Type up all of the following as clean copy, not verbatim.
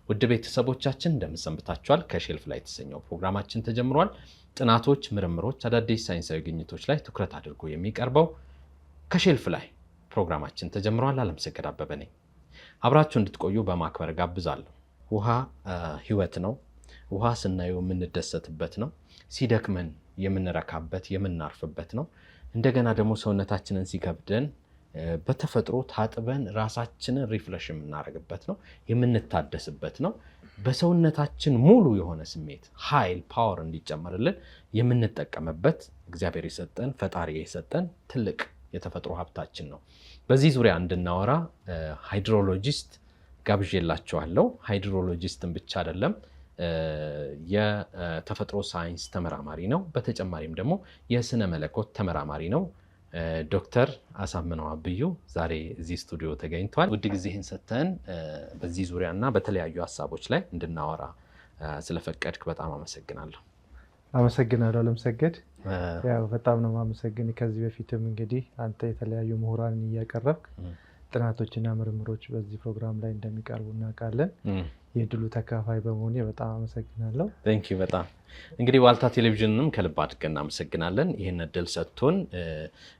ውድ ቤተሰቦቻችን እንደምሰንብታችኋል። ከሼልፍ ላይ የተሰኘው ፕሮግራማችን ተጀምሯል። ጥናቶች፣ ምርምሮች፣ አዳዲስ ሳይንሳዊ ግኝቶች ላይ ትኩረት አድርጎ የሚቀርበው ከሼልፍ ላይ ፕሮግራማችን ተጀምሯል። አለምሰገድ አበበ ነኝ። አብራችሁ እንድትቆዩ በማክበር ጋብዛለሁ። ውሃ ህይወት ነው። ውሃ ስናየው የምንደሰትበት ነው። ሲደክመን የምንረካበት የምናርፍበት ነው። እንደገና ደግሞ ሰውነታችንን ሲከብደን በተፈጥሮ ታጥበን ራሳችንን ሪፍሬሽ የምናደርግበት ነው፣ የምንታደስበት ነው። በሰውነታችን ሙሉ የሆነ ስሜት ኃይል ፓወር እንዲጨመርልን የምንጠቀምበት እግዚአብሔር የሰጠን ፈጣሪ የሰጠን ትልቅ የተፈጥሮ ሀብታችን ነው። በዚህ ዙሪያ እንድናወራ ሃይድሮሎጂስት ጋብዤላችኋለሁ። ሃይድሮሎጂስትን ብቻ አይደለም የተፈጥሮ ሳይንስ ተመራማሪ ነው። በተጨማሪም ደግሞ የስነ መለኮት ተመራማሪ ነው። ዶክተር አሳምነው አብዩ ዛሬ እዚህ ስቱዲዮ ተገኝቷል። ውድ ጊዜህን ሰጥተን በዚህ ዙሪያና በተለያዩ ሀሳቦች ላይ እንድናወራ ስለፈቀድክ በጣም አመሰግናለሁ። አመሰግናለሁ አለምሰገድ። ያው በጣም ነው ማመሰግን። ከዚህ በፊትም እንግዲህ አንተ የተለያዩ ምሁራንን እያቀረብክ ጥናቶችና ምርምሮች በዚህ ፕሮግራም ላይ እንደሚቀርቡ እናውቃለን። የድሉ ተካፋይ በመሆኔ በጣም አመሰግናለሁ። ቴንክ ዩ በጣም እንግዲህ ዋልታ ቴሌቪዥንንም ከልብ አድርገን እናመሰግናለን። ይህን እድል ሰጥቶን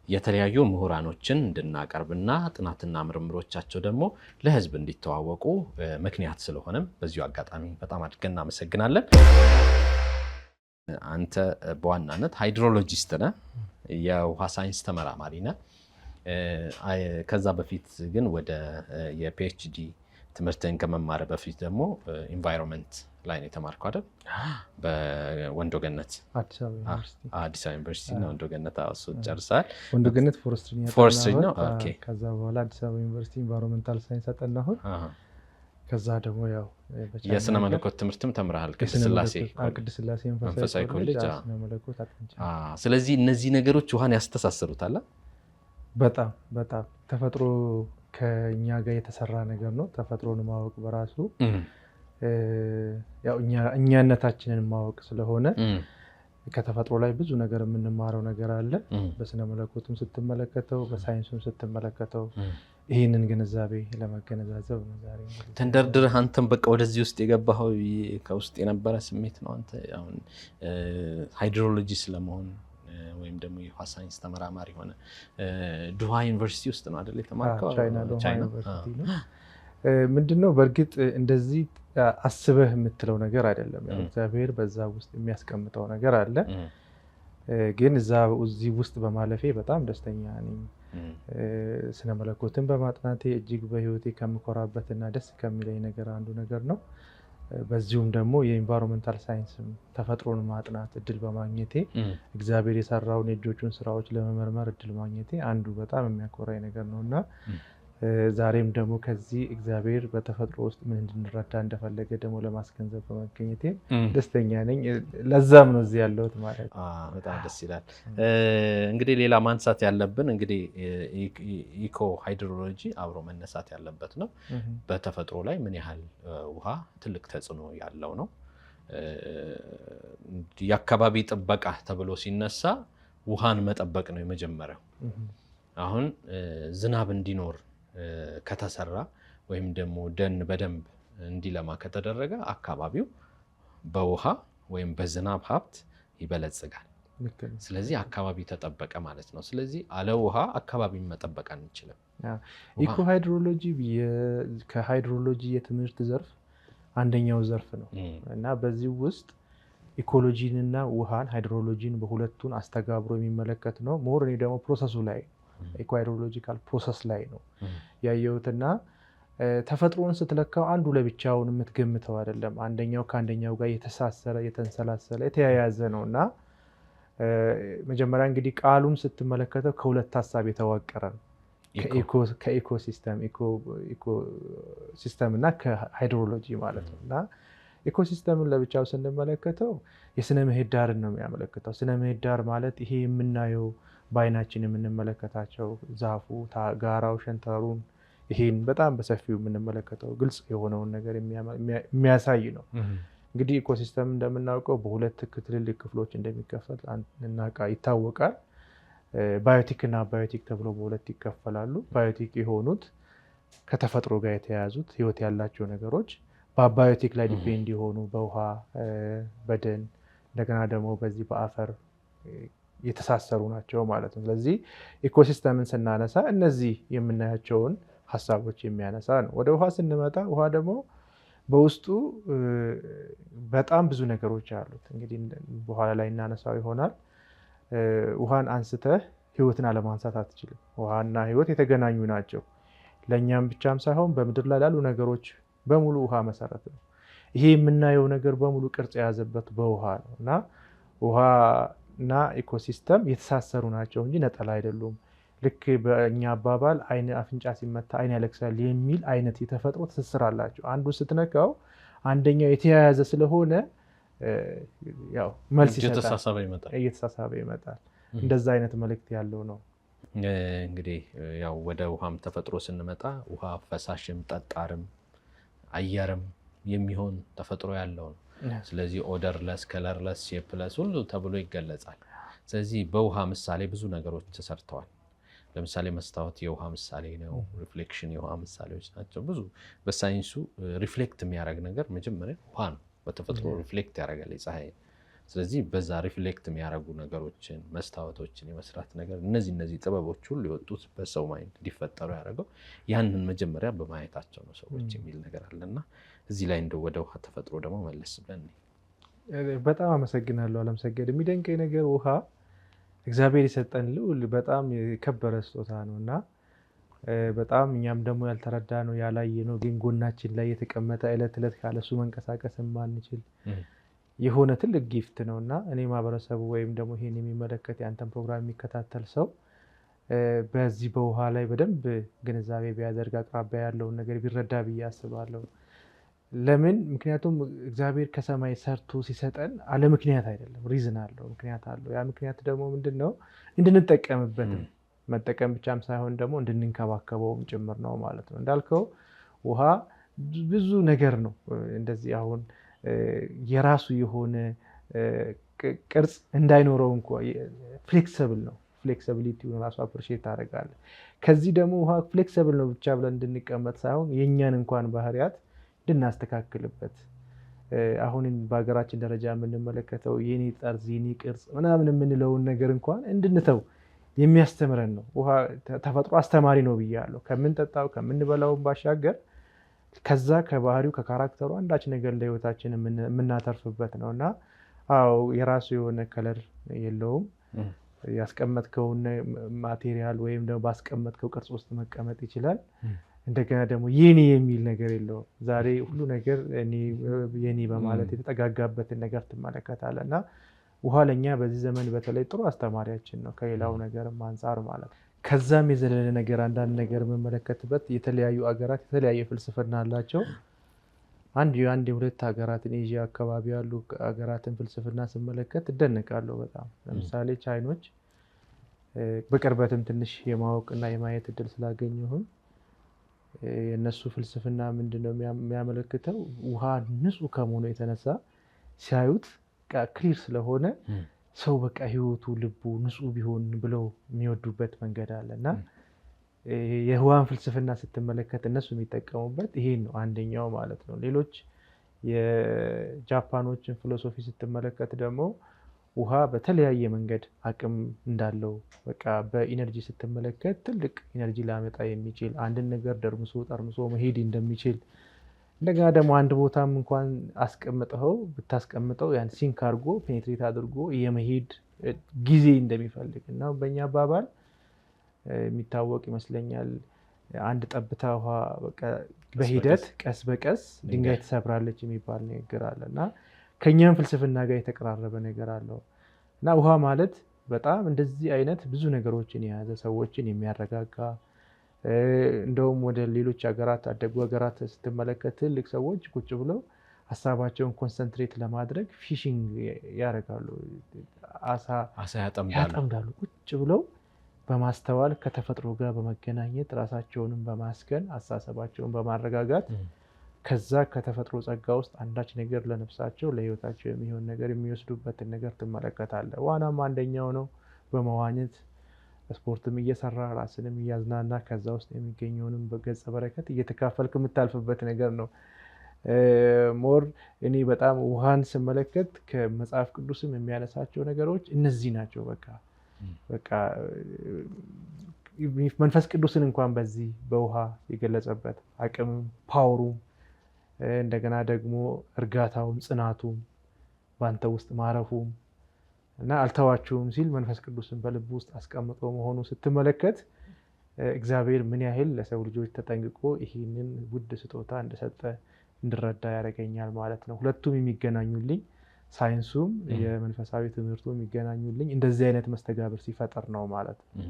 የተለያዩ ምሁራኖችን እንድናቀርብና ጥናትና ምርምሮቻቸው ደግሞ ለህዝብ እንዲተዋወቁ ምክንያት ስለሆነም በዚሁ አጋጣሚ በጣም አድርገን እናመሰግናለን። አንተ በዋናነት ሃይድሮሎጂስት ነህ፣ የውሃ ሳይንስ ተመራማሪ ነህ። ከዛ በፊት ግን ወደ የፒኤችዲ ትምህርትን ከመማር በፊት ደግሞ ኢንቫይሮንመንት ላይ ነው የተማርከው አይደል? በወንዶ ገነት አዲስ አበባ ዩኒቨርሲቲ ነው። ወንዶ ገነት ጨርሰሃል? ወንዶ ገነት ፎረስትሪ ነው። ኦኬ። ከዛ በኋላ አዲስ አበባ ዩኒቨርሲቲ ኢንቫይሮንመንታል ሳይንስ አጠናሁት። ከዛ ደግሞ ያው የስነ መለኮት ትምህርትም ተምረሃል ቅድስት ሥላሴ መንፈሳዊ ኮሌጅ። ስለዚህ እነዚህ ነገሮች ውሃን ያስተሳስሩታል። በጣም ተፈጥሮ ከኛ ጋር የተሰራ ነገር ነው። ተፈጥሮን ማወቅ በራሱ ያው እኛነታችንን ማወቅ ስለሆነ ከተፈጥሮ ላይ ብዙ ነገር የምንማረው ነገር አለ። በስነ መለኮቱም ስትመለከተው በሳይንሱም ስትመለከተው ይህንን ግንዛቤ ለመገነዛዘብ ነው ዛሬ ተንደርድረህ አንተም በቃ ወደዚህ ውስጥ የገባኸው ከውስጥ የነበረ ስሜት ነው። አንተ አሁን ሃይድሮሎጂ ስለመሆን ወይም ደግሞ የውሃ ሳይንስ ተመራማሪ ሆነ ዱሃ ዩኒቨርሲቲ ውስጥ ነው አይደል የተማርከው? ቻይና ዩኒቨርሲቲ ነው። ምንድነው በእርግጥ እንደዚህ አስበህ የምትለው ነገር አይደለም። እግዚአብሔር በዛ ውስጥ የሚያስቀምጠው ነገር አለ። ግን እዚህ ውስጥ በማለፌ በጣም ደስተኛ ነኝ። ስነ መለኮትን በማጥናቴ እጅግ በህይወቴ ከምኮራበትና ደስ ከሚለኝ ነገር አንዱ ነገር ነው። በዚሁም ደግሞ የኢንቫይሮንመንታል ሳይንስ ተፈጥሮን ማጥናት እድል በማግኘቴ እግዚአብሔር የሰራውን የእጆቹን ስራዎች ለመመርመር እድል ማግኘቴ አንዱ በጣም የሚያኮራኝ ነገር ነውና ዛሬም ደግሞ ከዚህ እግዚአብሔር በተፈጥሮ ውስጥ ምን እንድንረዳ እንደፈለገ ደግሞ ለማስገንዘብ በመገኘቴ ደስተኛ ነኝ። ለዛም ነው እዚህ ያለሁት ማለት ነው። በጣም ደስ ይላል። እንግዲህ ሌላ ማንሳት ያለብን እንግዲህ ኢኮ ሃይድሮሎጂ አብሮ መነሳት ያለበት ነው። በተፈጥሮ ላይ ምን ያህል ውሃ ትልቅ ተጽዕኖ ያለው ነው። የአካባቢ ጥበቃ ተብሎ ሲነሳ ውሃን መጠበቅ ነው የመጀመሪያው። አሁን ዝናብ እንዲኖር ከተሰራ ወይም ደግሞ ደን በደንብ እንዲለማ ከተደረገ አካባቢው በውሃ ወይም በዝናብ ሀብት ይበለጽጋል። ስለዚህ አካባቢ ተጠበቀ ማለት ነው። ስለዚህ አለ ውሃ አካባቢን መጠበቅ አንችልም። ኢኮ ሃይድሮሎጂ ከሃይድሮሎጂ የትምህርት ዘርፍ አንደኛው ዘርፍ ነው እና በዚህ ውስጥ ኢኮሎጂንና ውሃን ሃይድሮሎጂን በሁለቱን አስተጋብሮ የሚመለከት ነው። ሞር እኔ ደግሞ ፕሮሰሱ ላይ ኢኮ ሃይድሮሎጂካል ፕሮሰስ ላይ ነው ያየሁትና ተፈጥሮን ስትለካው አንዱ ለብቻውን የምትገምተው አይደለም። አንደኛው ከአንደኛው ጋር የተሳሰረ የተንሰላሰለ የተያያዘ ነውና መጀመሪያ እንግዲህ ቃሉን ስትመለከተው ከሁለት ሀሳብ የተዋቀረ ነው። ከኢኮሲስተም እና ከሃይድሮሎጂ ማለት ነው። እና ኢኮሲስተምን ለብቻው ስንመለከተው የስነ ምህዳርን ነው የሚያመለክተው። ስነ ምህዳር ማለት ይሄ የምናየው በአይናችን የምንመለከታቸው ዛፉ፣ ጋራው፣ ሸንተሩን ይሄን በጣም በሰፊው የምንመለከተው ግልጽ የሆነውን ነገር የሚያሳይ ነው። እንግዲህ ኢኮሲስተም እንደምናውቀው በሁለት ትልልቅ ክፍሎች እንደሚከፈል ይታወቃል። ባዮቲክ እና አባዮቲክ ተብሎ በሁለት ይከፈላሉ። ባዮቲክ የሆኑት ከተፈጥሮ ጋር የተያያዙት ህይወት ያላቸው ነገሮች በባዮቴክ ላይ ዲፔንድ የሆኑ በውሃ በደን እንደገና ደግሞ በዚህ በአፈር የተሳሰሩ ናቸው ማለት ነው። ስለዚህ ኢኮሲስተምን ስናነሳ እነዚህ የምናያቸውን ሀሳቦች የሚያነሳ ነው። ወደ ውሃ ስንመጣ ውሃ ደግሞ በውስጡ በጣም ብዙ ነገሮች አሉት። እንግዲህ በኋላ ላይ እናነሳው ይሆናል። ውሃን አንስተህ ህይወትን አለማንሳት አትችልም። ውሃና ህይወት የተገናኙ ናቸው። ለእኛም ብቻም ሳይሆን በምድር ላይ ላሉ ነገሮች በሙሉ ውሃ መሰረት ነው። ይሄ የምናየው ነገር በሙሉ ቅርጽ የያዘበት በውሃ ነው እና ውሃና ኢኮሲስተም የተሳሰሩ ናቸው እንጂ ነጠላ አይደሉም። ልክ በእኛ አባባል አይን አፍንጫ ሲመታ አይን ያለቅሳል የሚል አይነት የተፈጥሮ ትስስር አላቸው። አንዱ ስትነካው አንደኛው የተያያዘ ስለሆነ ያው መልስ እየተሳሳበ ይመጣል። እንደዛ አይነት መልእክት ያለው ነው። እንግዲህ ያው ወደ ውሃም ተፈጥሮ ስንመጣ ውሃ ፈሳሽም ጠጣርም አየርም የሚሆን ተፈጥሮ ያለው ነው። ስለዚህ ኦደርለስ፣ ከለርለስ፣ ሼፕለስ ሁሉ ተብሎ ይገለጻል። ስለዚህ በውሃ ምሳሌ ብዙ ነገሮች ተሰርተዋል። ለምሳሌ መስታወት የውሃ ምሳሌ ነው። ሪፍሌክሽን የውሃ ምሳሌዎች ናቸው። ብዙ በሳይንሱ ሪፍሌክት የሚያደርግ ነገር መጀመሪያ ውሃ ነው። በተፈጥሮ ሪፍሌክት ያደርጋል የፀሐይ። ስለዚህ በዛ ሪፍሌክት የሚያደርጉ ነገሮችን መስታወቶችን የመስራት ነገር እነዚህ ጥበቦች ሁሉ የወጡት በሰው ማይንድ እንዲፈጠሩ ያደረገው ያንን መጀመሪያ በማየታቸው ነው ሰዎች የሚል ነገር አለና እዚህ ላይ እንደው ወደ ውሃ ተፈጥሮ ደግሞ መለስ ብለን በጣም አመሰግናለሁ አለምሰገድ። የሚደንቀኝ ነገር ውሃ እግዚአብሔር የሰጠን ልዑል በጣም የከበረ ስጦታ ነው እና በጣም እኛም ደግሞ ያልተረዳ ነው ያላየ ነው፣ ግን ጎናችን ላይ የተቀመጠ ዕለት ዕለት ካለሱ መንቀሳቀስ የማንችል የሆነ ትልቅ ጊፍት ነው እና እኔ ማህበረሰቡ ወይም ደግሞ ይሄን የሚመለከት የአንተን ፕሮግራም የሚከታተል ሰው በዚህ በውሃ ላይ በደንብ ግንዛቤ ቢያደርግ አቅራቢያ ያለውን ነገር ቢረዳ ብዬ አስባለሁ። ለምን? ምክንያቱም እግዚአብሔር ከሰማይ ሰርቶ ሲሰጠን አለ ምክንያት አይደለም፣ ሪዝን አለው፣ ምክንያት አለው። ያ ምክንያት ደግሞ ምንድን ነው? እንድንጠቀምበት፣ መጠቀም ብቻም ሳይሆን ደግሞ እንድንንከባከበውም ጭምር ነው ማለት ነው። እንዳልከው ውሃ ብዙ ነገር ነው። እንደዚህ አሁን የራሱ የሆነ ቅርጽ እንዳይኖረው እንኳ ፍሌክሲብል ነው። ፍሌክሲቢሊቲውን ራሱ አፕሪሼት ታደርጋለህ። ከዚህ ደግሞ ውሃ ፍሌክሲብል ነው ብቻ ብለን እንድንቀመጥ ሳይሆን የእኛን እንኳን ባህሪያት እንድናስተካክልበት አሁን በሀገራችን ደረጃ የምንመለከተው የኔ ጠርዝ የኔ ቅርጽ ምናምን የምንለውን ነገር እንኳን እንድንተው የሚያስተምረን ነው። ውሃ ተፈጥሮ አስተማሪ ነው ብያለሁ። ከምንጠጣው ከምንበላው ባሻገር ከዛ ከባህሪው ከካራክተሩ አንዳች ነገር ለህይወታችን የምናተርፍበት ነው እና አዎ የራሱ የሆነ ከለር የለውም። ያስቀመጥከውን ማቴሪያል ወይም ደግሞ ባስቀመጥከው ቅርጽ ውስጥ መቀመጥ ይችላል። እንደገና ደግሞ የኔ የሚል ነገር የለውም። ዛሬ ሁሉ ነገር የኔ በማለት የተጠጋጋበትን ነገር ትመለከታለህ እና ውሃ ለኛ በዚህ ዘመን በተለይ ጥሩ አስተማሪያችን ነው ከሌላው ነገርም አንጻር ማለት ነው። ከዛም የዘለለ ነገር አንዳንድ ነገር የምመለከትበት የተለያዩ ሀገራት የተለያየ ፍልስፍና አላቸው። አንድ የሁለት ሀገራትን ኤዥያ አካባቢ ያሉ ሀገራትን ፍልስፍና ስመለከት እደነቃለሁ በጣም። ለምሳሌ ቻይኖች በቅርበትም ትንሽ የማወቅና የማየት እድል ስላገኘሁኝ የእነሱ ፍልስፍና ምንድነው የሚያመለክተው? ውሃ ንጹህ ከመሆኑ የተነሳ ሲያዩት ክሊር ስለሆነ ሰው በቃ ህይወቱ ልቡ ንጹህ ቢሆን ብለው የሚወዱበት መንገድ አለ እና የውሃን ፍልስፍና ስትመለከት እነሱ የሚጠቀሙበት ይሄን ነው አንደኛው ማለት ነው። ሌሎች የጃፓኖችን ፊሎሶፊ ስትመለከት ደግሞ ውሃ በተለያየ መንገድ አቅም እንዳለው በቃ በኢነርጂ ስትመለከት ትልቅ ኢነርጂ ላመጣ የሚችል አንድን ነገር ደርምሶ ጠርምሶ መሄድ እንደሚችል እንደገና ደግሞ አንድ ቦታም እንኳን ብታስቀምጠው ያን ሲንክ አድርጎ ፔኔትሬት አድርጎ የመሄድ ጊዜ እንደሚፈልግ እና በእኛ አባባል የሚታወቅ ይመስለኛል አንድ ጠብታ ውሃ በሂደት ቀስ በቀስ ድንጋይ ትሰብራለች የሚባል ነገር አለ እና ከኛም ፍልስፍና ጋር የተቀራረበ ነገር አለው እና ውሃ ማለት በጣም እንደዚህ አይነት ብዙ ነገሮችን የያዘ ሰዎችን የሚያረጋጋ እንደውም ወደ ሌሎች ሀገራት አደጉ ሀገራት ስትመለከት ትልቅ ሰዎች ቁጭ ብለው ሀሳባቸውን ኮንሰንትሬት ለማድረግ ፊሽንግ ያደርጋሉ፣ አሳ ያጠምዳሉ። ቁጭ ብለው በማስተዋል ከተፈጥሮ ጋር በመገናኘት ራሳቸውንም በማስገን አስተሳሰባቸውን በማረጋጋት ከዛ ከተፈጥሮ ጸጋ ውስጥ አንዳች ነገር ለነፍሳቸው ለህይወታቸው የሚሆን ነገር የሚወስዱበትን ነገር ትመለከታለህ። ዋናም አንደኛው ነው። በመዋኘት ስፖርትም እየሰራ ራስንም እያዝናና ከዛ ውስጥ የሚገኘውንም በገጸ በረከት እየተካፈልክ የምታልፍበት ነገር ነው። ሞር እኔ በጣም ውሃን ስመለከት ከመጽሐፍ ቅዱስም የሚያነሳቸው ነገሮች እነዚህ ናቸው። በቃ መንፈስ ቅዱስን እንኳን በዚህ በውሃ የገለጸበት አቅምም ፓወሩም እንደገና ደግሞ እርጋታውም ጽናቱም በአንተ ውስጥ ማረፉም እና አልተዋችሁም ሲል መንፈስ ቅዱስን በልብ ውስጥ አስቀምጦ መሆኑ ስትመለከት እግዚአብሔር ምን ያህል ለሰው ልጆች ተጠንቅቆ ይህንን ውድ ስጦታ እንደሰጠ እንድረዳ ያደርገኛል ማለት ነው። ሁለቱም የሚገናኙልኝ ሳይንሱም የመንፈሳዊ ትምህርቱ የሚገናኙልኝ እንደዚህ አይነት መስተጋብር ሲፈጠር ነው ማለት ነው።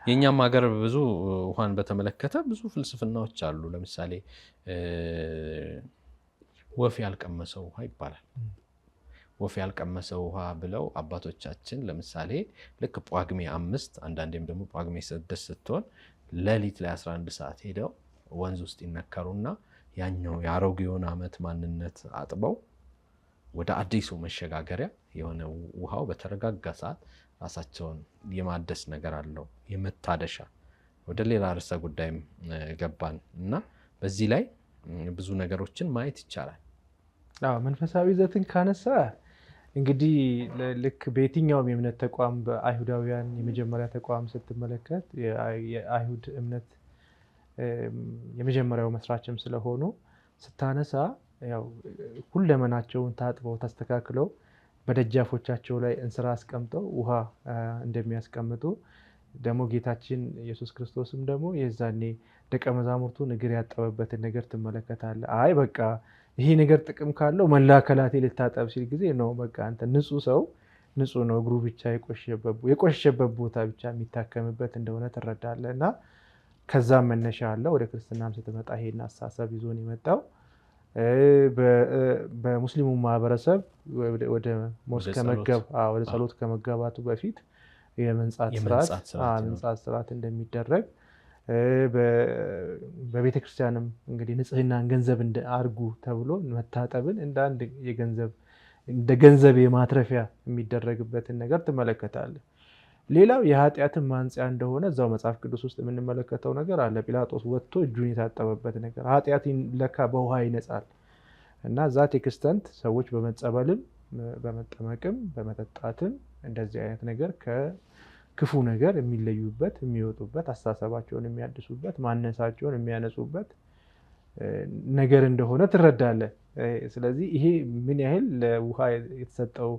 የኛም ሀገር ብዙ ውሃን በተመለከተ ብዙ ፍልስፍናዎች አሉ። ለምሳሌ ወፍ ያልቀመሰው ውሃ ይባላል። ወፍ ያልቀመሰው ውሃ ብለው አባቶቻችን ለምሳሌ ልክ ጳጉሜ 5 አንዳንዴም ደግሞ ጳጉሜ 6 ስትሆን ሌሊት ላይ 11 ሰዓት ሄደው ወንዝ ውስጥ ይነከሩና ያኛው የአሮጌውን ዓመት ማንነት አጥበው ወደ አዲሱ መሸጋገሪያ የሆነ ውሃው በተረጋጋ ሰዓት ራሳቸውን የማደስ ነገር አለው፣ የመታደሻ ወደ ሌላ ርዕሰ ጉዳይም ገባን እና በዚህ ላይ ብዙ ነገሮችን ማየት ይቻላል። መንፈሳዊ ይዘትን ካነሳ እንግዲህ ልክ በየትኛውም የእምነት ተቋም በአይሁዳውያን የመጀመሪያ ተቋም ስትመለከት የአይሁድ እምነት የመጀመሪያው መስራችም ስለሆኑ ስታነሳ ያው ሁለመናቸውን ታጥበው ተስተካክለው በደጃፎቻቸው ላይ እንስራ አስቀምጠው ውሃ እንደሚያስቀምጡ ደግሞ ጌታችን ኢየሱስ ክርስቶስም ደግሞ የዛኔ ደቀ መዛሙርቱን እግር ያጠበበትን ነገር ትመለከታለህ። አይ በቃ ይሄ ነገር ጥቅም ካለው መላ አካላቴ ልታጠብ ሲል ጊዜ ነው በቃ አንተ ንጹህ ሰው ንጹህ ነው፣ እግሩ ብቻ የቆሸሸበት ቦታ ብቻ የሚታከምበት እንደሆነ ትረዳለህ። እና ከዛም መነሻ አለ ወደ ክርስትናም ስትመጣ ይሄን አስተሳሰብ ይዞን የመጣው በሙስሊሙ ማህበረሰብ ወደ ጸሎት ከመገባቱ በፊት የመንጻት ስርዓት እንደሚደረግ በቤተክርስቲያንም እንግዲህ ንጽህናን ገንዘብ አድርጉ ተብሎ መታጠብን እንደ ገንዘብ የማትረፊያ የሚደረግበትን ነገር ትመለከታለህ። ሌላው የኃጢአትን ማንጽያ እንደሆነ እዛው መጽሐፍ ቅዱስ ውስጥ የምንመለከተው ነገር አለ። ጲላጦስ ወጥቶ እጁን የታጠበበት ነገር ኃጢአት ለካ በውሃ ይነጻል እና እዛ ቴክስተንት ሰዎች በመጸበልም በመጠመቅም በመጠጣትም እንደዚህ አይነት ነገር ከክፉ ነገር የሚለዩበት የሚወጡበት አስተሳሰባቸውን የሚያድሱበት ማንነታቸውን የሚያነጹበት ነገር እንደሆነ ትረዳለህ። ስለዚህ ይሄ ምን ያህል ለውሃ የተሰጠው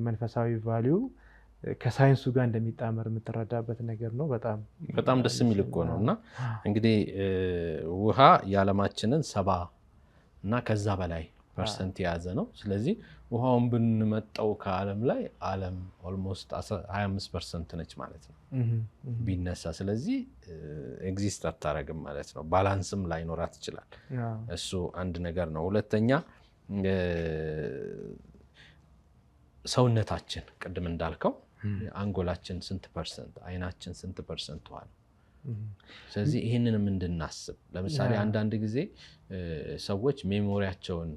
መንፈሳዊ ቫሊዩ ከሳይንሱ ጋር እንደሚጣመር የምትረዳበት ነገር ነው። በጣም ደስ የሚል እኮ ነው። እና እንግዲህ ውሃ የዓለማችንን 70 እና ከዛ በላይ ፐርሰንት የያዘ ነው። ስለዚህ ውሃውን ብንመጣው ከዓለም ላይ ዓለም ኦልሞስት 25% ነች ማለት ነው ቢነሳ። ስለዚህ ኤግዚስት አታረግም ማለት ነው። ባላንስም ላይኖራት ይችላል። እሱ አንድ ነገር ነው። ሁለተኛ ሰውነታችን ቅድም እንዳልከው አንጎላችን ስንት ፐርሰንት፣ አይናችን ስንት ፐርሰንት ውሃ ነው። ስለዚህ ይህንንም እንድናስብ ለምሳሌ አንዳንድ ጊዜ ሰዎች ሜሞሪያቸውን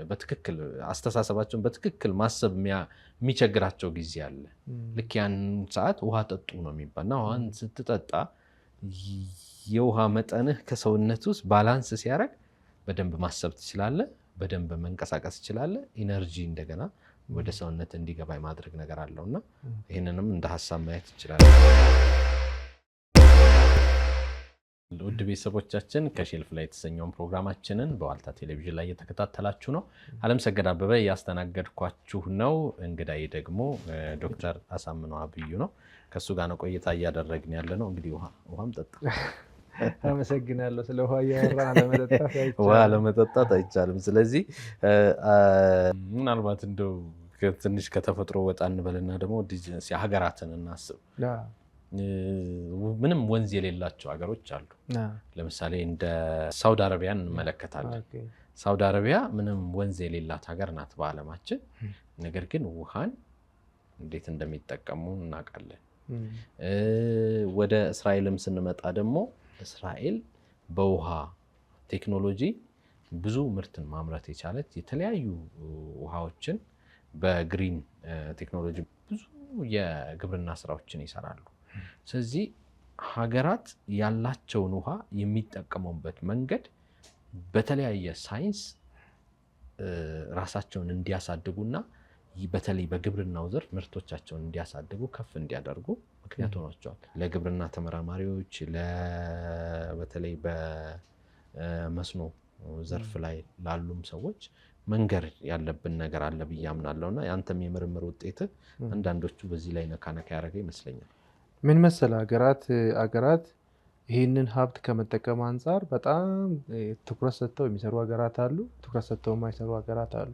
በትክክል አስተሳሰባቸውን በትክክል ማሰብ የሚቸግራቸው ጊዜ አለ። ልክ ያን ሰዓት ውሃ ጠጡ ነው የሚባልና ውሃን ስትጠጣ የውሃ መጠንህ ከሰውነት ውስጥ ባላንስ ሲያደርግ በደንብ ማሰብ ትችላለህ፣ በደንብ መንቀሳቀስ ትችላለህ። ኢነርጂ እንደገና ወደ ሰውነት እንዲገባ የማድረግ ነገር አለውና ይህንንም እንደ ሀሳብ ማየት ይችላል። ውድ ቤተሰቦቻችን ከሼልፍ ላይ የተሰኘውን ፕሮግራማችንን በዋልታ ቴሌቪዥን ላይ እየተከታተላችሁ ነው። አለምሰገድ አበበ እያስተናገድኳችሁ ነው። እንግዳዬ ደግሞ ዶክተር አሳምነው አብዩ ነው። ከእሱ ጋር ነው ቆይታ እያደረግን ያለ ነው። እንግዲህ ውሃም ጠጣ። አመሰግናለሁ። ስለ ውሃ እያወራን ውሃ ለመጠጣት አይቻልም። ስለዚህ ምናልባት እንደው ትንሽ ከተፈጥሮ ወጣ እንበልና ደግሞ ሀገራትን እናስብ። ምንም ወንዝ የሌላቸው ሀገሮች አሉ። ለምሳሌ እንደ ሳውዲ አረቢያን እንመለከታለን። ሳውዲ አረቢያ ምንም ወንዝ የሌላት ሀገር ናት በዓለማችን። ነገር ግን ውሃን እንዴት እንደሚጠቀሙ እናውቃለን። ወደ እስራኤልም ስንመጣ ደግሞ እስራኤል በውሃ ቴክኖሎጂ ብዙ ምርትን ማምረት የቻለች የተለያዩ ውሃዎችን በግሪን ቴክኖሎጂ ብዙ የግብርና ስራዎችን ይሰራሉ። ስለዚህ ሀገራት ያላቸውን ውሃ የሚጠቀሙበት መንገድ በተለያየ ሳይንስ ራሳቸውን እንዲያሳድጉና በተለይ በግብርናው ዘርፍ ምርቶቻቸውን እንዲያሳድጉ ከፍ እንዲያደርጉ ምክንያት ሆኗቸዋል። ለግብርና ተመራማሪዎች በተለይ በመስኖ ዘርፍ ላይ ላሉም ሰዎች መንገር ያለብን ነገር አለ ብዬ አምናለሁና ያንተም የምርምር ውጤት አንዳንዶቹ በዚህ ላይ ነካነካ ያደረገ ይመስለኛል። ምን መሰለ አገራት ይህንን ሀብት ከመጠቀም አንጻር በጣም ትኩረት ሰጥተው የሚሰሩ ሀገራት አሉ፣ ትኩረት ሰጥተው የማይሰሩ ሀገራት አሉ።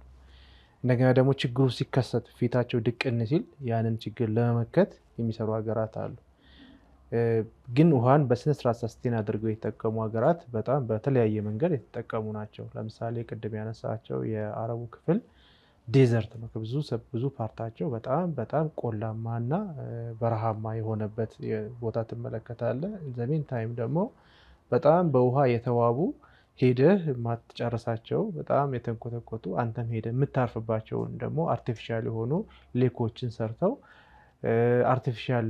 እንደገና ደግሞ ችግሩ ሲከሰት ፊታቸው ድቅን ሲል ያንን ችግር ለመመከት የሚሰሩ ሀገራት አሉ። ግን ውሃን በስነስርዓት ሰስቴን አድርገው የተጠቀሙ ሀገራት በጣም በተለያየ መንገድ የተጠቀሙ ናቸው። ለምሳሌ ቅድም ያነሳቸው የአረቡ ክፍል ዴዘርት ነው። ብዙ ፓርታቸው በጣም ቆላማና በረሃማ የሆነበት ቦታ ትመለከታለህ። ዘሜን ታይም ደግሞ በጣም በውሃ የተዋቡ ሄደህ ማትጨርሳቸው በጣም የተንኮተኮቱ አንተም ሄደህ የምታርፍባቸውን ደግሞ አርቲፊሻል የሆኑ ሌኮችን ሰርተው አርቲፊሻል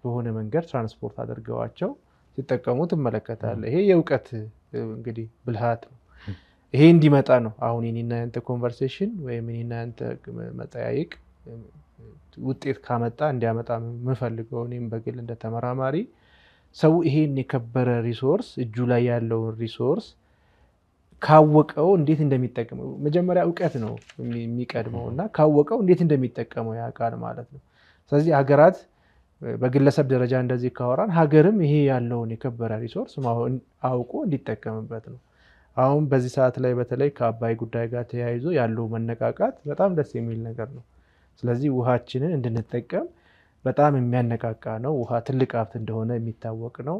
በሆነ መንገድ ትራንስፖርት አድርገዋቸው ሲጠቀሙ ትመለከታለህ። ይሄ የእውቀት እንግዲህ ብልሃት ነው። ይሄ እንዲመጣ ነው አሁን የኔና ያንተ ኮንቨርሴሽን ወይም የኔና ያንተ መጠያየቅ ውጤት ካመጣ እንዲያመጣ የምፈልገው እኔም በግል እንደ ተመራማሪ ሰው ይሄን የከበረ ሪሶርስ እጁ ላይ ያለውን ሪሶርስ ካወቀው እንዴት እንደሚጠቀመው መጀመሪያ እውቀት ነው የሚቀድመው እና ካወቀው እንዴት እንደሚጠቀመው ያውቃል ማለት ነው። ስለዚህ ሀገራት በግለሰብ ደረጃ እንደዚህ ካወራን ሀገርም ይሄ ያለውን የከበረ ሪሶርስ አውቆ እንዲጠቀምበት ነው። አሁን በዚህ ሰዓት ላይ በተለይ ከአባይ ጉዳይ ጋር ተያይዞ ያለው መነቃቃት በጣም ደስ የሚል ነገር ነው። ስለዚህ ውሃችንን እንድንጠቀም በጣም የሚያነቃቃ ነው። ውሃ ትልቅ ሀብት እንደሆነ የሚታወቅ ነው።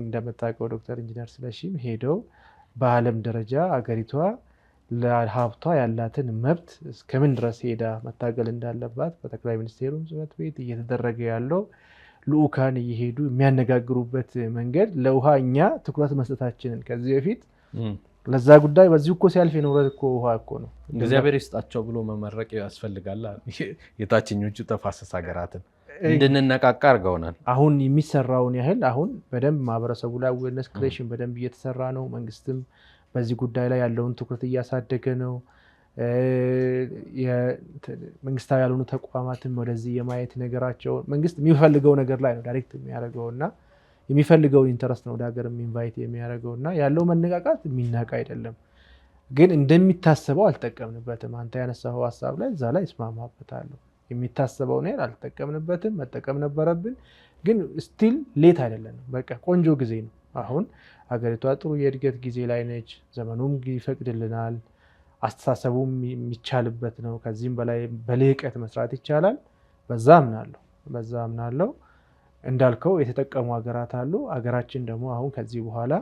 እንደምታውቀው ዶክተር ኢንጂነር ስለሺም ሄደው በዓለም ደረጃ አገሪቷ ለሀብቷ ያላትን መብት እስከምን ድረስ ሄዳ መታገል እንዳለባት በጠቅላይ ሚኒስቴሩ ጽሕፈት ቤት እየተደረገ ያለው ልኡካን እየሄዱ የሚያነጋግሩበት መንገድ ለውሃ እኛ ትኩረት መስጠታችንን ከዚህ በፊት ለዛ ጉዳይ በዚህ እኮ ሲያልፍ የኖረ እኮ ውሃ እኮ ነው እግዚአብሔር ይስጣቸው ብሎ መመረቅ ያስፈልጋል። የታችኞቹ ተፋሰስ ሀገራትን እንድንነቃቃ አድርገውናል። አሁን የሚሰራውን ያህል አሁን በደንብ ማህበረሰቡ ላይ አዌርነስ ክሬሽን በደንብ እየተሰራ ነው። መንግስትም በዚህ ጉዳይ ላይ ያለውን ትኩረት እያሳደገ ነው። መንግስታዊ ያልሆኑ ተቋማትም ወደዚህ የማየት ነገራቸውን መንግስት የሚፈልገው ነገር ላይ ነው ዳይሬክት የሚያደርገው እና የሚፈልገውን ኢንተረስት ነው ወደ ሀገር ኢንቫይት የሚያደርገው እና ያለው መነቃቃት የሚናቅ አይደለም። ግን እንደሚታሰበው አልጠቀምንበትም። አንተ ያነሳኸው ሀሳብ ላይ እዛ ላይ እስማማበታለሁ። የሚታሰበውን ያህል አልጠቀምንበትም። መጠቀም ነበረብን፣ ግን ስቲል ሌት አይደለንም። በቃ ቆንጆ ጊዜ ነው። አሁን ሀገሪቷ ጥሩ የእድገት ጊዜ ላይ ነች። ዘመኑም ይፈቅድልናል። አስተሳሰቡም የሚቻልበት ነው። ከዚህም በላይ በልህቀት መስራት ይቻላል። በዛ አምናለሁ። እንዳልከው የተጠቀሙ ሀገራት አሉ። ሀገራችን ደግሞ አሁን ከዚህ በኋላ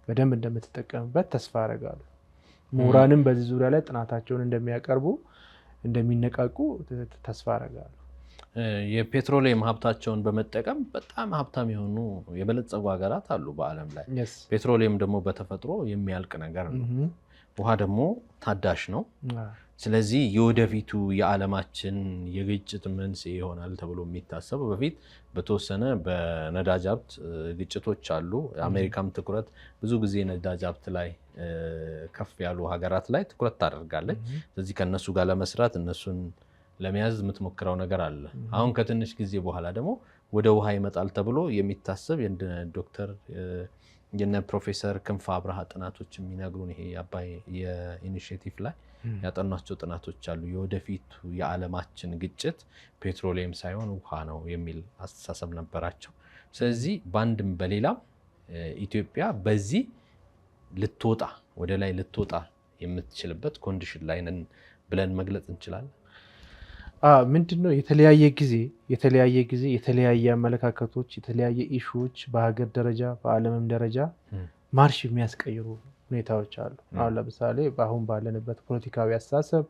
በደንብ እንደምትጠቀምበት ተስፋ አደርጋለሁ። ምሁራንም በዚህ ዙሪያ ላይ ጥናታቸውን እንደሚያቀርቡ እንደሚነቃቁ ተስፋ አደርጋለሁ። የፔትሮሊየም ሀብታቸውን በመጠቀም በጣም ሀብታም የሆኑ የበለጸጉ ሀገራት አሉ በዓለም ላይ። ፔትሮሊየም ደግሞ በተፈጥሮ የሚያልቅ ነገር ነው። ውሃ ደግሞ ታዳሽ ነው። ስለዚህ የወደፊቱ የዓለማችን የግጭት መንስኤ ይሆናል ተብሎ የሚታሰበው በፊት በተወሰነ በነዳጅ ሀብት ግጭቶች አሉ። የአሜሪካም ትኩረት ብዙ ጊዜ ነዳጅ ሀብት ላይ ከፍ ያሉ ሀገራት ላይ ትኩረት ታደርጋለች። ስለዚህ ከነሱ ጋር ለመስራት እነሱን ለመያዝ የምትሞክረው ነገር አለ። አሁን ከትንሽ ጊዜ በኋላ ደግሞ ወደ ውሃ ይመጣል ተብሎ የሚታሰብ ዶክተር የነ ፕሮፌሰር ክንፈ አብርሃ ጥናቶች የሚነግሩን ይሄ የአባይ የኢኒሼቲቭ ላይ ያጠኗቸው ጥናቶች አሉ። የወደፊቱ የዓለማችን ግጭት ፔትሮሊየም ሳይሆን ውሃ ነው የሚል አስተሳሰብ ነበራቸው። ስለዚህ በአንድም በሌላም ኢትዮጵያ በዚህ ወደ ላይ ልትወጣ የምትችልበት ኮንዲሽን ላይ ነን ብለን መግለጽ እንችላለን። ምንድነው የተለያየ ጊዜ የተለያየ አመለካከቶች፣ የተለያየ ኢሹዎች በሀገር ደረጃ በዓለምም ደረጃ ማርሽ የሚያስቀይሩ ሁኔታዎች አሉ። አሁን ለምሳሌ አሁን ባለንበት ፖለቲካዊ አስተሳሰብ፣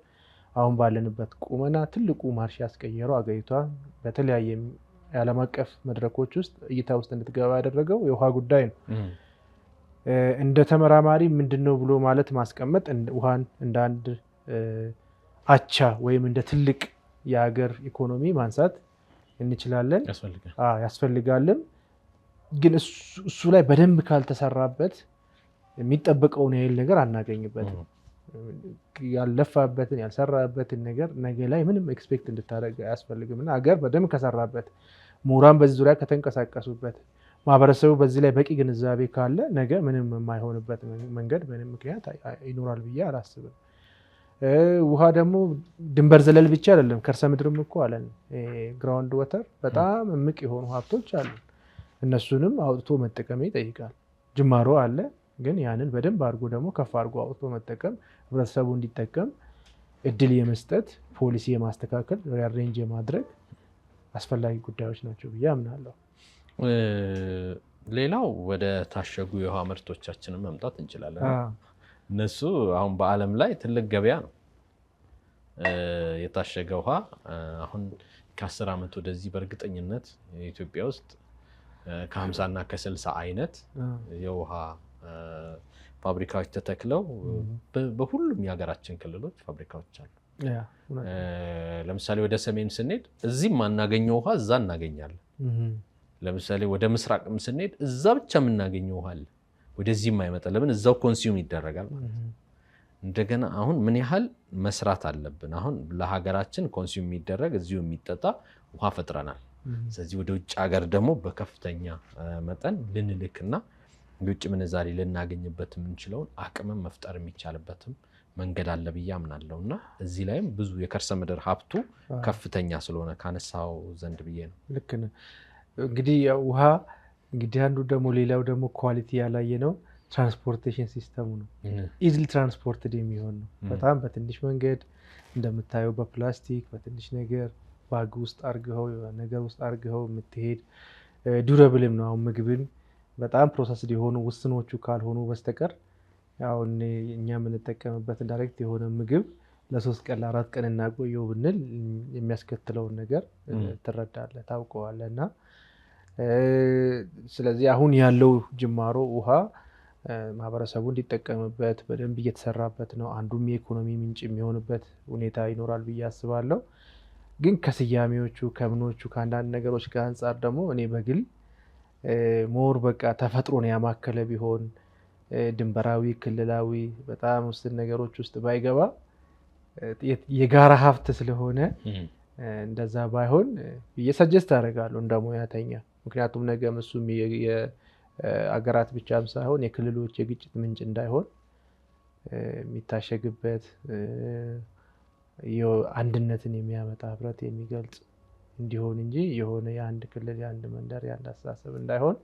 አሁን ባለንበት ቁመና ትልቁ ማርሽ ያስቀየረው አገሪቷ በተለያየ የዓለም አቀፍ መድረኮች ውስጥ እይታ ውስጥ እንድትገባ ያደረገው የውሃ ጉዳይ ነው። እንደ ተመራማሪ ምንድነው ብሎ ማለት ማስቀመጥ ውሃን እንደ አንድ አቻ ወይም እንደ ትልቅ የሀገር ኢኮኖሚ ማንሳት እንችላለን፣ ያስፈልጋልም። ግን እሱ ላይ በደንብ ካልተሰራበት የሚጠበቀውን ያህል ነገር አናገኝበትም። ያለፋበትን ያልሰራበትን ነገር ነገ ላይ ምንም ኤክስፔክት እንድታደርግ አያስፈልግም እና ሀገር በደንብ ከሰራበት ምሁራን በዚህ ዙሪያ ከተንቀሳቀሱበት ማህበረሰቡ በዚህ ላይ በቂ ግንዛቤ ካለ ነገ ምንም የማይሆንበት መንገድ ምንም ምክንያት ይኖራል ብዬ አላስብም። ውሃ ደግሞ ድንበር ዘለል ብቻ አይደለም፣ ከርሰ ምድርም እኮ አለን። ግራውንድ ወተር በጣም እምቅ የሆኑ ሀብቶች አሉ። እነሱንም አውጥቶ መጠቀም ይጠይቃል። ጅማሮ አለ፣ ግን ያንን በደንብ አድርጎ ደግሞ ከፍ አድርጎ አውጥቶ መጠቀም፣ ህብረተሰቡ እንዲጠቀም እድል የመስጠት ፖሊሲ የማስተካከል ሪአሬንጅ የማድረግ አስፈላጊ ጉዳዮች ናቸው ብዬ አምናለሁ። ሌላው ወደ ታሸጉ የውሃ ምርቶቻችንን መምጣት እንችላለን። እነሱ አሁን በዓለም ላይ ትልቅ ገበያ ነው። የታሸገ ውሃ አሁን ከ10 ዓመት ወደዚህ በእርግጠኝነት ኢትዮጵያ ውስጥ ከ50 እና ከ60 አይነት የውሃ ፋብሪካዎች ተተክለው በሁሉም የሀገራችን ክልሎች ፋብሪካዎች አሉ። ለምሳሌ ወደ ሰሜን ስንሄድ እዚህ የማናገኘው ውሃ እዛ እናገኛለን። ለምሳሌ ወደ ምስራቅም ስንሄድ እዛ ብቻ የምናገኘው ውሃ አለ፣ ወደዚህ የማይመጣ። ለምን? እዛው ኮንሱም ይደረጋል ማለት ነው። እንደገና አሁን ምን ያህል መስራት አለብን? አሁን ለሀገራችን ኮንሱም የሚደረግ እዚሁ የሚጠጣ ውሃ ፈጥረናል። ስለዚህ ወደ ውጭ ሀገር ደግሞ በከፍተኛ መጠን ልንልክና የውጭ ምንዛሪ ልናገኝበት የምንችለውን አቅምም መፍጠር የሚቻልበትም መንገድ አለ ብዬ አምናለሁ እና እዚህ ላይም ብዙ የከርሰ ምድር ሀብቱ ከፍተኛ ስለሆነ ካነሳው ዘንድ ብዬ ነው። ልክ ነው። እንግዲህ ውሃ እንግዲህ አንዱ ደግሞ ሌላው ደግሞ ኳሊቲ ያላየ ነው ትራንስፖርቴሽን ሲስተሙ ነው። ኢዝሊ ትራንስፖርትድ የሚሆን ነው። በጣም በትንሽ መንገድ እንደምታየው በፕላስቲክ በትንሽ ነገር ባግ ውስጥ አርገው ነገር ውስጥ አርገው የምትሄድ ዱረብልም ነው። አሁን ምግብን በጣም ፕሮሰስድ የሆኑ ውስኖቹ ካልሆኑ በስተቀር ያው እኛ የምንጠቀምበት ዳይሬክት የሆነ ምግብ ለ3 ቀን ለ4 ቀን እናቆየው ብንል የሚያስከትለውን ነገር ትረዳለህ፣ ታውቀዋለህ። እና ስለዚህ አሁን ያለው ጅማሮ ውሃ ማህበረሰቡ እንዲጠቀምበት በደንብ እየተሰራበት ነው። አንዱም የኢኮኖሚ ምንጭ የሚሆንበት ሁኔታ ይኖራል ብዬ አስባለሁ። ግን ከስያሜዎቹ ከምኖቹ ከአንዳንድ ነገሮች ጋር አንጻር ደግሞ እኔ በግል ሞር በቃ ተፈጥሮን ያማከለ ቢሆን ድንበራዊ ክልላዊ በጣም ውስን ነገሮች ውስጥ ባይገባ የጋራ ሀብት ስለሆነ እንደዛ ባይሆን እየሰጀስት አደርጋለሁ እንደ ሙያተኛ። ምክንያቱም ነገም እሱም የአገራት ብቻም ሳይሆን የክልሎች የግጭት ምንጭ እንዳይሆን የሚታሸግበት አንድነትን የሚያመጣ ህብረት የሚገልጽ እንዲሆን እንጂ የሆነ የአንድ ክልል የአንድ መንደር የአንድ አስተሳሰብ እንዳይሆን፣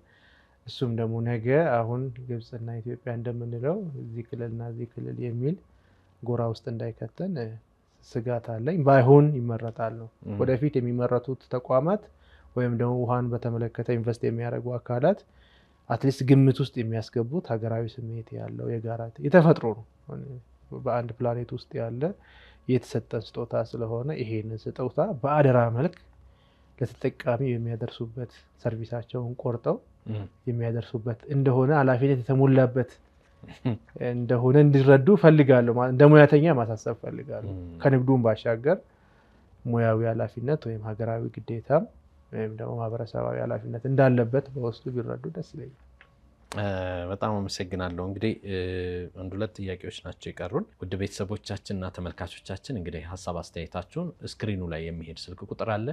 እሱም ደግሞ ነገ አሁን ግብፅና ኢትዮጵያ እንደምንለው እዚህ ክልልና እዚህ ክልል የሚል ጎራ ውስጥ እንዳይከተን ስጋት አለኝ። ባይሆን ይመረጣል ነው። ወደፊት የሚመረቱት ተቋማት ወይም ደግሞ ውሃን በተመለከተ ኢንቨስት የሚያደርጉ አካላት አትሊስት ግምት ውስጥ የሚያስገቡት ሀገራዊ ስሜት ያለው የጋራ የተፈጥሮ ነው። በአንድ ፕላኔት ውስጥ ያለ የተሰጠን ስጦታ ስለሆነ ይሄንን ስጦታ በአደራ መልክ ለተጠቃሚ የሚያደርሱበት ሰርቪሳቸውን ቆርጠው የሚያደርሱበት እንደሆነ ኃላፊነት የተሞላበት እንደሆነ እንዲረዱ ፈልጋለሁ። እንደ ሙያተኛ ማሳሰብ ፈልጋለሁ። ከንግዱም ባሻገር ሙያዊ ኃላፊነት ወይም ሀገራዊ ግዴታም ወይም ደግሞ ማህበረሰባዊ ኃላፊነት እንዳለበት በውስጡ ቢረዱ ደስ ይለኛል። በጣም አመሰግናለሁ። እንግዲህ 1-2 ጥያቄዎች ናቸው የቀሩን። ውድ ቤተሰቦቻችንና ተመልካቾቻችን እንግዲህ ሀሳብ አስተያየታችሁን ስክሪኑ ላይ የሚሄድ ስልክ ቁጥር አለ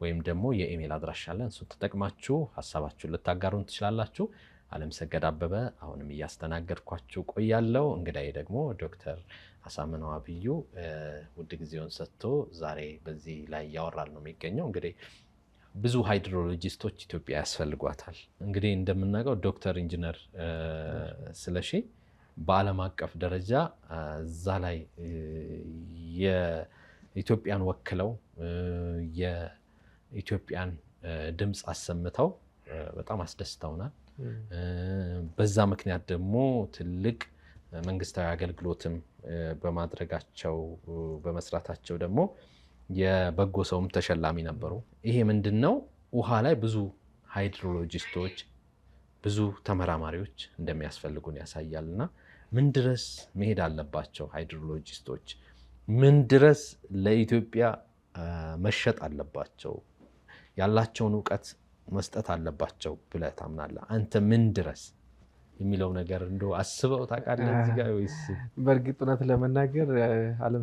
ወይም ደግሞ የኢሜል አድራሻ አለ። እሱን ተጠቅማችሁ ሀሳባችሁን ልታጋሩን ትችላላችሁ። አለምሰገድ አበበ አሁንም እያስተናገድኳችሁ ቆያለሁ። እንግዲህ ደግሞ ዶክተር አሳምነው አብዩ ውድ ጊዜውን ሰጥቶ ዛሬ በዚህ ላይ እያወራል ነው የሚገኘው። እንግዲህ ብዙ ሃይድሮሎጂስቶች ኢትዮጵያ ያስፈልጓታል። እንግዲህ እንደምናውቀው ዶክተር ኢንጂነር ስለሺ በዓለም አቀፍ ደረጃ እዛ ላይ የኢትዮጵያን ወክለው የኢትዮጵያን ድምፅ አሰምተው በጣም አስደስተውናል። በዛ ምክንያት ደግሞ ትልቅ መንግስታዊ አገልግሎትም በማድረጋቸው በመስራታቸው ደግሞ የበጎ ሰውም ተሸላሚ ነበሩ። ይሄ ምንድነው? ውሃ ላይ ብዙ ሃይድሮሎጂስቶች ብዙ ተመራማሪዎች እንደሚያስፈልጉን ያሳያልና ምን ድረስ መሄድ አለባቸው ሃይድሮሎጂስቶች? ምን ድረስ ለኢትዮጵያ መሸጥ አለባቸው? ያላቸውን እውቀት መስጠት አለባቸው ብለህ ታምናለህ? አንተ ምን ድረስ የሚለው ነገር እንደው አስበው ታውቃለህ እዚህ ጋር ወይስ? በእርግጥ እውነት ለመናገር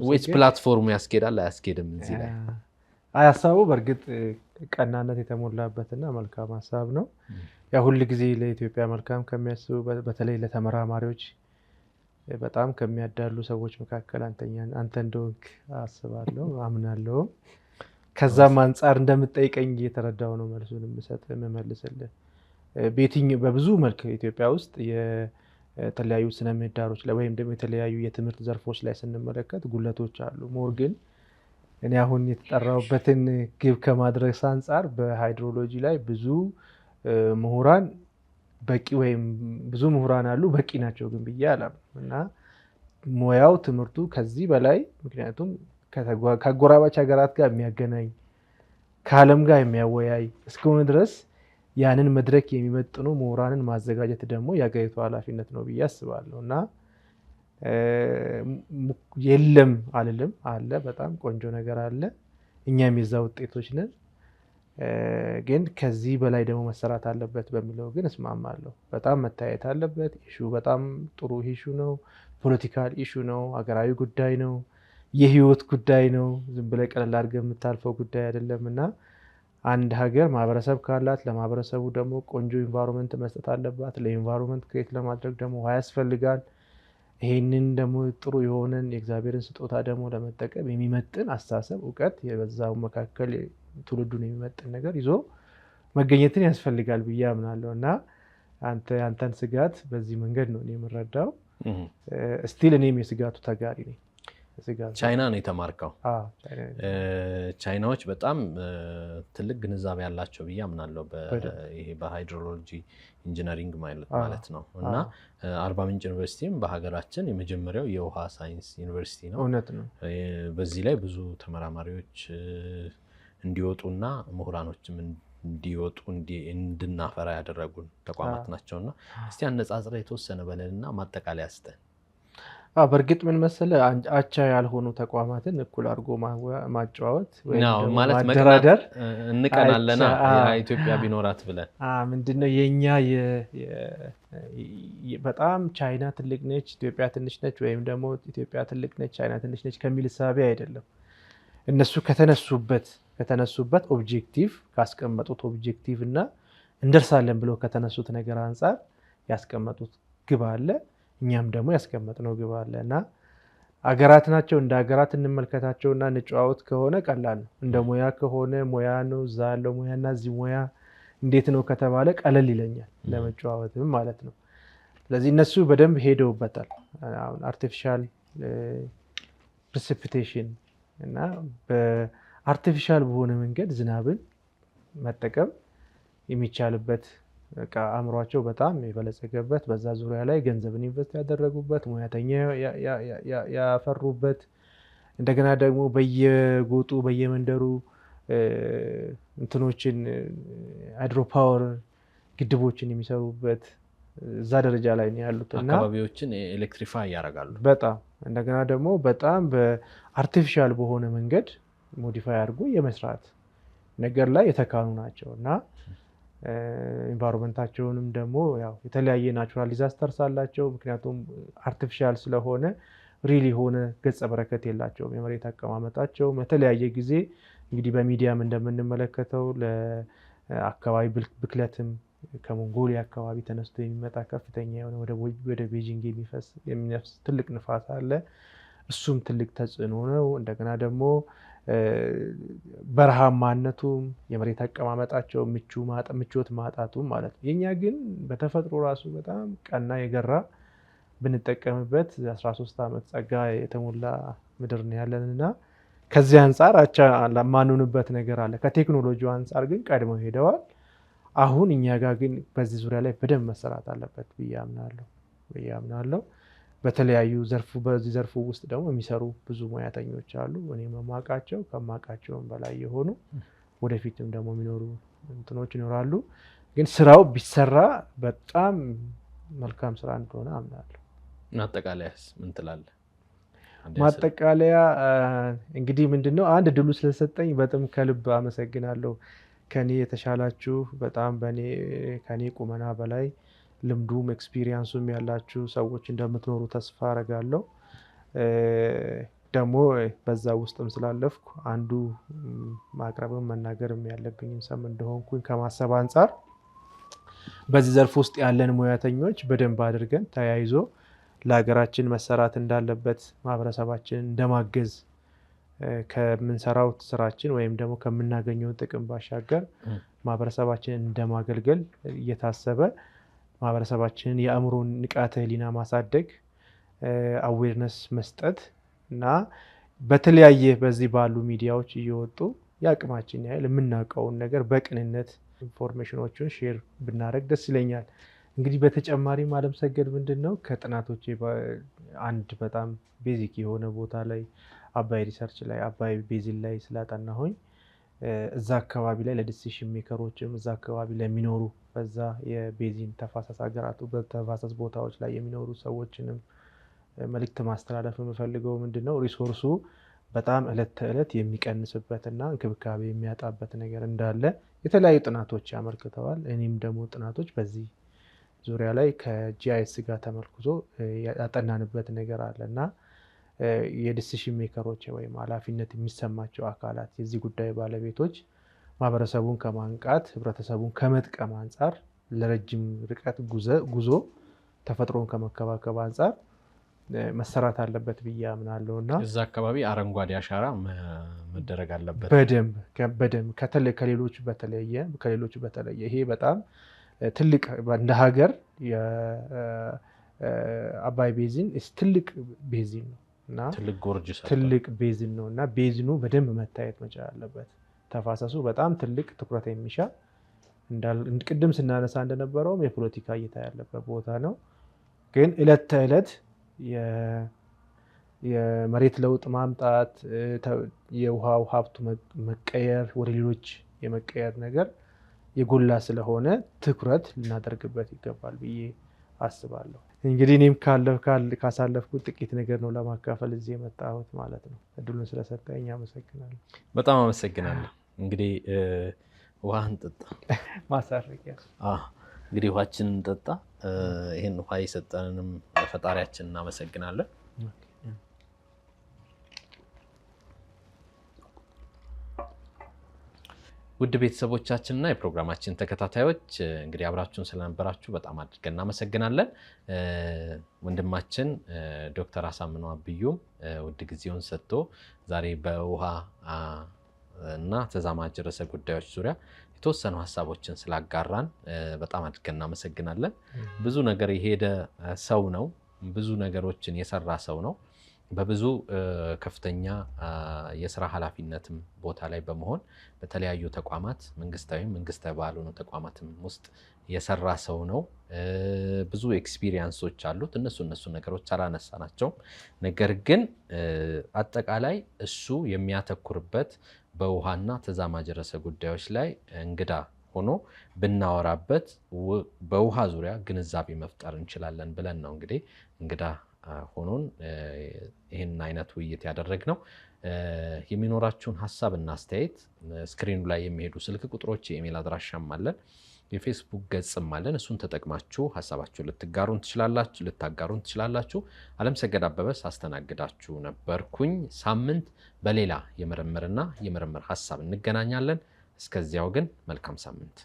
ወይስ ፕላትፎርሙ ያስኬዳል አያስኬድም እዚህ ላይ? ሀሳቡ በእርግጥ ቀናነት የተሞላበትና መልካም ሀሳብ ነው። ያ ሁል ጊዜ ለኢትዮጵያ መልካም ከሚያስቡ በተለይ ለተመራማሪዎች በጣም ከሚያዳሉ ሰዎች መካከል አንተ እንደሆንክ አስባለሁ አምናለሁ። ከዛም አንጻር እንደምትጠይቀኝ እየተረዳው ነው መልሱን የምመልስልህ። በብዙ መልክ ኢትዮጵያ ውስጥ የተለያዩ ስነ ምህዳሮች ላይ ወይም ደግሞ የተለያዩ የትምህርት ዘርፎች ላይ ስንመለከት ጉለቶች አሉ። ሞር ግን እኔ አሁን የተጠራሁበትን ግብ ከማድረስ አንጻር በሃይድሮሎጂ ላይ ብዙ ምሁራን በቂ ወይም ብዙ ምሁራን አሉ በቂ ናቸው ግን ብዬ አላምንም። እና ሙያው ትምህርቱ ከዚህ በላይ ምክንያቱም ከአጎራባች ሀገራት ጋር የሚያገናኝ ከዓለም ጋር የሚያወያይ እስከሆነ ድረስ ያንን መድረክ የሚመጥኑ ምሁራንን ማዘጋጀት ደግሞ የሀገሪቱ ኃላፊነት ነው ብዬ አስባለሁ። እና የለም አልልም፣ አለ፣ በጣም ቆንጆ ነገር አለ። እኛም የዛ ውጤቶች ነን። ግን ከዚህ በላይ ደግሞ መሰራት አለበት በሚለው ግን እስማማለሁ። በጣም መታየት አለበት። ኢሹ በጣም ጥሩ ኢሹ ነው። ፖለቲካል ኢሹ ነው። ሀገራዊ ጉዳይ ነው። የህይወት ጉዳይ ነው። ዝም ብለህ ቀለል አድርገህ የምታልፈው ጉዳይ አይደለም። እና አንድ ሀገር ማህበረሰብ ካላት ለማህበረሰቡ ደግሞ ቆንጆ ኢንቫይሮንመንት መስጠት አለባት። ለኢንቫይሮንመንት ክሬት ለማድረግ ደግሞ ውሃ ያስፈልጋል። ይሄንን ደግሞ ጥሩ የሆነን የእግዚአብሔርን ስጦታ ደግሞ ለመጠቀም የሚመጥን አስተሳሰብ፣ እውቀት የበዛው መካከል ትውልዱን የሚመጥን ነገር ይዞ መገኘትን ያስፈልጋል ብዬ አምናለሁ። እና አንተን ስጋት በዚህ መንገድ ነው የምረዳው። ስቲል እኔም የስጋቱ ተጋሪ ነኝ። ቻይና ነው የተማርከው? ቻይናዎች በጣም ትልቅ ግንዛቤ ያላቸው ብዬ አምናለሁ ይሄ በሃይድሮሎጂ ኢንጂነሪንግ ማለት ነው። እና አርባ ምንጭ ዩኒቨርሲቲም በሀገራችን የመጀመሪያው የውሃ ሳይንስ ዩኒቨርሲቲ ነው። እውነት ነው። በዚህ ላይ ብዙ ተመራማሪዎች እንዲወጡና ምሁራኖችም እንዲወጡ እንድናፈራ ያደረጉን ተቋማት ናቸውና እስቲ አነጻጽረ የተወሰነ በለንና ማጠቃለያ ስጠን። በእርግጥ ምን መሰለህ አቻ ያልሆኑ ተቋማትን እኩል አድርጎ ማጫወት ማደራደር እንቀናለና ኢትዮጵያ ቢኖራት ብለን ምንድነው የኛ በጣም ቻይና ትልቅ ነች ኢትዮጵያ ትንሽ ነች ወይም ደግሞ ኢትዮጵያ ትልቅ ነች ቻይና ትንሽ ነች ከሚል እሳቤ አይደለም። እነሱ ከተነሱበት ኦብጀክቲቭ ካስቀመጡት ኦብጀክቲቭ እና እንደርሳለን ብለው ከተነሱት ነገር አንጻር ያስቀመጡት ግብ አለ። እኛም ደግሞ ያስቀመጥነው ግብ አለ እና አገራት ናቸው። እንደ ሀገራት እንመልከታቸውና እንጨዋወት ከሆነ ቀላል ነው። እንደ ሙያ ከሆነ ሙያ ነው። እዛ ያለው ሙያና እዚህ ሙያ እንዴት ነው ከተባለ ቀለል ይለኛል ለመጨዋወትም ማለት ነው። ስለዚህ እነሱ በደንብ ሄደውበታል። አሁን አርቲፊሻል ፕሪሲፒቴሽን እና በአርቲፊሻል በሆነ መንገድ ዝናብን መጠቀም የሚቻልበት አእምሯቸው በጣም የበለጸገበት በዛ ዙሪያ ላይ ገንዘብን ኢንቨስት ያደረጉበት ሙያተኛ ያፈሩበት እንደገና ደግሞ በየጎጡ በየመንደሩ እንትኖችን ሃይድሮፓወር ግድቦችን የሚሰሩበት እዛ ደረጃ ላይ ነው ያሉት እና አካባቢዎችን ኤሌክትሪፋይ ያደርጋሉ። በጣም እንደገና ደግሞ በጣም በአርቲፊሻል በሆነ መንገድ ሞዲፋይ አድርጎ የመስራት ነገር ላይ የተካኑ ናቸው እና ኢንቫይሮንመንታቸውንም ደግሞ ያው የተለያየ ናቹራል ዲዛስተርስ አላቸው። ምክንያቱም አርቲፊሻል ስለሆነ ሪል የሆነ ገጸ በረከት የላቸውም። የመሬት አቀማመጣቸውም የተለያየ ጊዜ እንግዲህ በሚዲያም እንደምንመለከተው ለአካባቢ ብክለትም ከሞንጎሊያ አካባቢ ተነስቶ የሚመጣ ከፍተኛ የሆነ ወደ ቤጂንግ የሚነፍስ ትልቅ ንፋስ አለ። እሱም ትልቅ ተጽዕኖ ነው። እንደገና ደግሞ በረሃማነቱም የመሬት አቀማመጣቸው ምቾት ማጣቱም ማለት ነው። የኛ ግን በተፈጥሮ ራሱ በጣም ቀና የገራ ብንጠቀምበት 13 ዓመት ጸጋ የተሞላ ምድር ነው ያለንና ከዚህ አንጻር አቻ ለማንሆንበት ነገር አለ። ከቴክኖሎጂው አንጻር ግን ቀድመው ሄደዋል። አሁን እኛ ጋር ግን በዚህ ዙሪያ ላይ በደንብ መሰራት አለበት ብዬ አምናለሁ። በተለያዩ በዚህ ዘርፉ ውስጥ ደግሞ የሚሰሩ ብዙ ሙያተኞች አሉ። እኔ መማቃቸው ከማቃቸውም በላይ የሆኑ ወደፊትም ደግሞ የሚኖሩ እንትኖች ይኖራሉ። ግን ስራው ቢሰራ በጣም መልካም ስራ እንደሆነ አምናለሁ። ማጠቃለያስ ምን ትላለህ? ማጠቃለያ እንግዲህ ምንድነው አንድ ድሉ ስለሰጠኝ በጣም ከልብ አመሰግናለሁ። ከኔ የተሻላችሁ በጣም ከኔ ቁመና በላይ ልምዱም ኤክስፒሪየንሱም ያላችሁ ሰዎች እንደምትኖሩ ተስፋ አረጋለሁ። ደግሞ በዛ ውስጥም ስላለፍኩ አንዱ ማቅረብም መናገርም ያለብኝም ሰም እንደሆንኩኝ ከማሰብ አንጻር በዚህ ዘርፍ ውስጥ ያለን ሙያተኞች በደንብ አድርገን ተያይዞ ለሀገራችን መሰራት እንዳለበት ማህበረሰባችን እንደማገዝ ከምንሰራው ስራችን ወይም ደግሞ ከምናገኘው ጥቅም ባሻገር ማህበረሰባችንን እንደማገልገል እየታሰበ ማህበረሰባችንን የአእምሮ ንቃተ ህሊና ማሳደግ አዌርነስ መስጠት እና በተለያየ በዚህ ባሉ ሚዲያዎች እየወጡ ያቅማችን ያህል የምናውቀውን ነገር በቅንነት ኢንፎርሜሽኖችን ሼር ብናደርግ ደስ ይለኛል። እንግዲህ በተጨማሪ አለምሰገድ ምንድነው ከጥናቶቼ አንድ በጣም ቤዚክ የሆነ ቦታ ላይ አባይ ሪሰርች ላይ አባይ ቤዚን ላይ ስላጠናሁኝ እዛ አካባቢ ላይ ለዲሲሽን ሜከሮችም እዛ አካባቢ ለሚኖሩ በዛ የቤዚን ተፋሰስ ሀገራቱ በተፋሰስ ቦታዎች ላይ የሚኖሩ ሰዎችንም መልእክት ማስተላለፍ የምፈልገው ምንድነው ሪሶርሱ በጣም እለት ተእለት የሚቀንስበትና እንክብካቤ የሚያጣበት ነገር እንዳለ የተለያዩ ጥናቶች ያመልክተዋል። እኔም ደግሞ ጥናቶች በዚህ ዙሪያ ላይ ከጂአይኤስ ጋር ተመርኩዞ ያጠናንበት ነገር አለና የዲሲሽን ሜከሮች ወይም ኃላፊነት የሚሰማቸው አካላት የዚህ ጉዳይ ባለቤቶች ማህበረሰቡን ከማንቃት ህብረተሰቡን ከመጥቀም አንጻር ለረጅም ርቀት ጉዞ ተፈጥሮን ከመከባከብ አንጻር መሰራት አለበት ብዬ አምናለሁ እና እዛ አካባቢ አረንጓዴ አሻራ መደረግ አለበት በደንብ ከሌሎች በተለየ ይሄ በጣም ትልቅ እንደ ሀገር የአባይ ቤዚን ትልቅ ቤዚን ነው እና ትልቅ ቤዚን ነው እና ቤዚኑ በደንብ መታየት መቻል አለበት። ተፋሰሱ በጣም ትልቅ ትኩረት የሚሻ ቅድም ስናነሳ እንደነበረውም የፖለቲካ እይታ ያለበት ቦታ ነው። ግን እለት ተእለት የመሬት ለውጥ ማምጣት የውሃው ሀብቱ መቀየር ወደ ሌሎች የመቀየር ነገር የጎላ ስለሆነ ትኩረት ልናደርግበት ይገባል ብዬ አስባለሁ። እንግዲህ እኔም ካሳለፍኩት ጥቂት ነገር ነው ለማካፈል እዚህ የመጣሁት ማለት ነው። እድሉን ስለሰጠኝ አመሰግናለሁ። በጣም አመሰግናለሁ። እንግዲህ ውሃን ጠጣ ማሳረቂያ እንግዲህ ውሃችንን ጠጣ። ይህን ውሃ የሰጠንንም ፈጣሪያችን እናመሰግናለን። ውድ ቤተሰቦቻችንና የፕሮግራማችን ተከታታዮች እንግዲህ አብራችሁን ስለነበራችሁ በጣም አድርገን እናመሰግናለን። ወንድማችን ዶክተር አሳምነው አብዩም ውድ ጊዜውን ሰጥቶ ዛሬ በውሃ እና ተዛማጅ ርዕሰ ጉዳዮች ዙሪያ የተወሰኑ ሀሳቦችን ስላጋራን በጣም አድርገን እናመሰግናለን። ብዙ ነገር የሄደ ሰው ነው። ብዙ ነገሮችን የሰራ ሰው ነው። በብዙ ከፍተኛ የስራ ኃላፊነትም ቦታ ላይ በመሆን በተለያዩ ተቋማት መንግስታዊ ባልሆኑ ተቋማትም ውስጥ የሰራ ሰው ነው። ብዙ ኤክስፒሪየንሶች አሉት። እነሱ ነገሮች አላነሳናቸውም። ነገር ግን አጠቃላይ እሱ የሚያተኩርበት በውሃና ተዛማጅ ርዕሰ ጉዳዮች ላይ እንግዳ ሆኖ ብናወራበት በውሃ ዙሪያ ግንዛቤ መፍጠር እንችላለን ብለን ነው እንግዲህ እንግዳ ሆኖን ይህን አይነት ውይይት ያደረግነው። የሚኖራችሁን ሀሳብና አስተያየት ስክሪኑ ላይ የሚሄዱ ስልክ ቁጥሮች፣ የኢሜል አድራሻም አለን፣ የፌስቡክ ገጽም አለን። እሱን ተጠቅማችሁ ሀሳባችሁን ልታጋሩን ትችላላችሁ። አለምሰገድ አበበ ሳስተናግዳችሁ ነበርኩኝ። ሳምንት በሌላ የምርምር ሀሳብ እንገናኛለን። እስከዚያው ግን መልካም ሳምንት